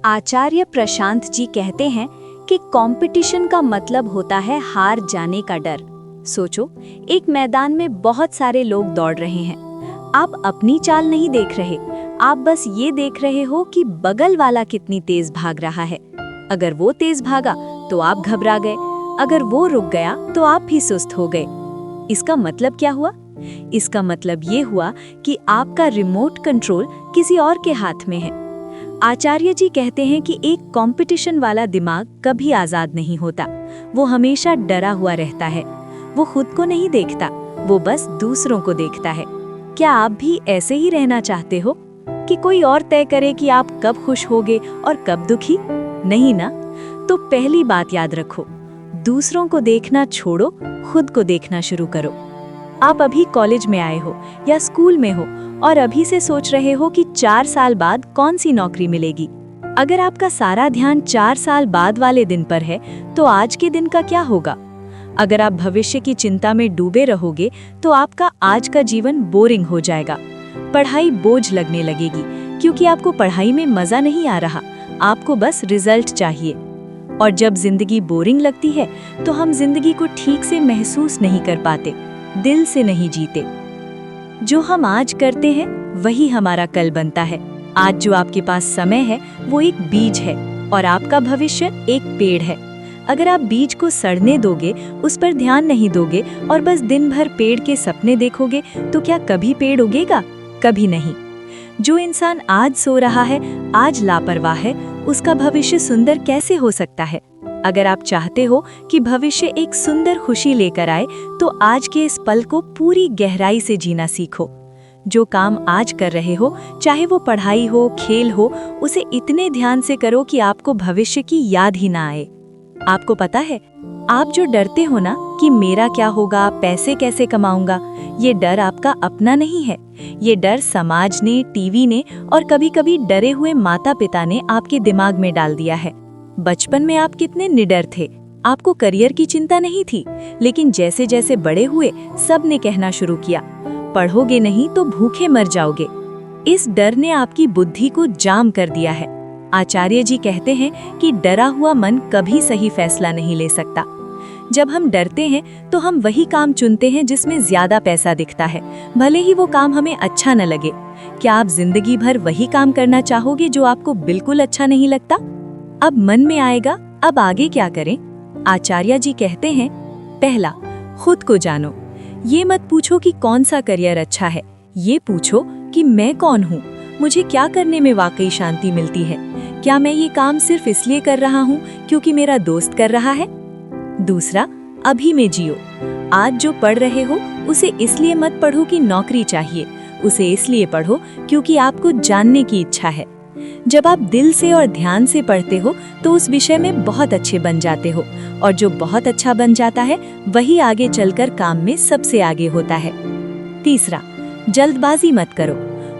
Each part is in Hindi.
आचार्य प्रशांत जी कहते हैं कि कंपटीशन का मतलब होता है हार जाने का डर। सोचो, एक मैदान में बहुत सारे लोग दौड़ रहे हैं। आप अपनी चाल नहीं देख रहे, आप बस ये देख रहे हो कि बगल वाला कितनी तेज भाग रहा है। अगर वो तेज भागा तो आप घबरा गए, अगर वो रुक गया तो आप भी सुस्त हो गए। इसका मतलब क्या हुआ? इसका मतलब ये हुआ कि आपका रिमोट कंट्रोल किसी और के हाथ में है। आचार्य जी कहते हैं कि एक कंपटीशन वाला दिमाग कभी आजाद नहीं होता, वो हमेशा डरा हुआ रहता है। वो खुद को नहीं देखता, वो बस दूसरों को देखता है। क्या आप भी ऐसे ही रहना चाहते हो कि कोई और तय करे कि आप कब खुश होगे और कब दुखी? नहीं ना? तो पहली बात याद रखो, दूसरों को देखना छोड़ो, खुद को देखना शुरू करो। आप अभी कॉलेज में आए हो या स्कूल में हो और अभी से सोच रहे हो कि 4 साल बाद कौन सी नौकरी मिलेगी। अगर आपका सारा ध्यान 4 साल बाद वाले दिन पर है, तो आज के दिन का क्या होगा? अगर आप भविष्य की चिंता में डूबे रहोगे, तो आपका आज का जीवन बोरिंग हो जाएगा। पढ़ाई बोझ लगने लगेगी, क्योंकि आपको पढ़ाई में मजा नहीं आ रहा, आपको बस रिजल्ट चाहिए। और जब जिंदगी बोरिंग लगती है, तो हम जिंदगी को ठीक से महसूस नहीं कर पाते, दिल से नहीं जीते। जो हम आज करते हैं वही हमारा कल बनता है। आज जो आपके पास समय है वो एक बीज है और आपका भविष्य एक पेड़ है। अगर आप बीज को सड़ने दोगे, उस पर ध्यान नहीं दोगे और बस दिन भर पेड़ के सपने देखोगे, तो क्या कभी पेड़ उगेगा? कभी नहीं। जो इंसान आज सो रहा है, आज लापरवाह है, उसका भविष्य सुंदर कैसे हो सकता है? अगर आप चाहते हो कि भविष्य एक सुंदर खुशी लेकर आए, तो आज के इस पल को पूरी गहराई से जीना सीखो। जो काम आज कर रहे हो, चाहे वो पढ़ाई हो, खेल हो, उसे इतने ध्यान से करो कि आपको भविष्य की याद ही ना आए। आपको पता है, आप जो डरते हो ना कि मेरा क्या होगा, पैसे कैसे कमाऊंगा, ये डर आपका अपना नहीं है। ये डर समाज ने, टीवी ने और कभी-कभी डरे हुए माता-पिता ने आपके दिमाग में डाल दिया है। बचपन में आप कितने निडर थे, आपको करियर की चिंता नहीं थी, लेकिन जैसे जैसे बड़े हुए, सब ने कहना शुरू किया, पढ़ोगे नहीं तो भूखे मर जाओगे। इस डर ने आपकी बुद्धि को जाम कर दिया है। आचार्य जी कहते हैं कि डरा हुआ मन कभी सही फैसला नहीं ले सकता। जब हम डरते हैं तो हम वही काम चुनते हैं जिसमें ज्यादा पैसा दिखता है, भले ही वो काम हमें अच्छा न लगे। क्या आप जिंदगी भर वही काम करना चाहोगे जो आपको बिल्कुल अच्छा नहीं लगता? अब मन में आएगा, अब आगे क्या करें? आचार्य जी कहते हैं, पहला, खुद को जानो। ये मत पूछो कि कौन सा करियर अच्छा है, ये पूछो कि मैं कौन हूँ, मुझे क्या करने में वाकई शांति मिलती है। क्या मैं ये काम सिर्फ इसलिए कर रहा हूँ क्योंकि मेरा दोस्त कर रहा है? दूसरा, अभी में जियो। आज जो पढ़ रहे हो, उसे इसलिए मत पढ़ो कि नौकरी चाहिए, उसे इसलिए पढ़ो क्योंकि आपको जानने की इच्छा है। जब आप दिल से और ध्यान से पढ़ते हो, तो उस विषय में बहुत अच्छे बन जाते हो, और जो बहुत अच्छा बन जाता है, वही आगे चलकर काम में सबसे आगे होता है। तीसरा, जल्दबाजी मत करो।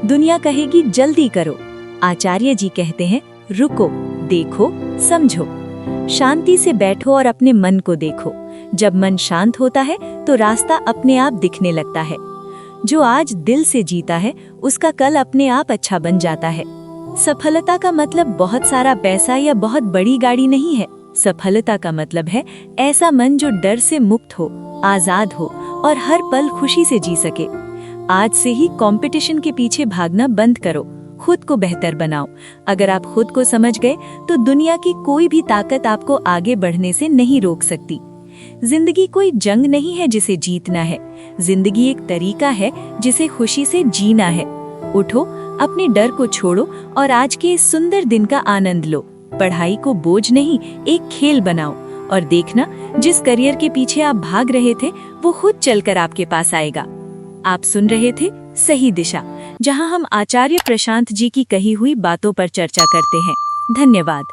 दुनिया कहेगी जल्दी करो, आचार्य जी कहते हैं, रुको, देखो, समझो। शांति से बैठो और अपने मन को देखो। जब मन शांत होता है तो रास्ता अपने आप दिखने लगता है। जो आज दिल से जीता है, उसका कल अपने आप अच्छा बन जाता है। सफलता का मतलब बहुत सारा पैसा या बहुत बड़ी गाड़ी नहीं है। सफलता का मतलब है ऐसा मन जो डर से मुक्त हो, आजाद हो और हर पल खुशी से जी सके। आज से ही कंपटीशन के पीछे भागना बंद करो, खुद को बेहतर बनाओ। अगर आप खुद को समझ गए, तो दुनिया की कोई भी ताकत आपको आगे बढ़ने से नहीं रोक सकती। जिंदगी कोई जंग नहीं है जिसे जीतना है, जिंदगी एक तरीका है जिसे खुशी से जीना है। उठो, अपने डर को छोड़ो और आज के इस सुंदर दिन का आनंद लो। पढ़ाई को बोझ नहीं, एक खेल बनाओ, और देखना, जिस करियर के पीछे आप भाग रहे थे, वो खुद चलकर आपके पास आएगा। आप सुन रहे थे सही दिशा, जहां हम आचार्य प्रशांत जी की कही हुई बातों पर चर्चा करते हैं। धन्यवाद।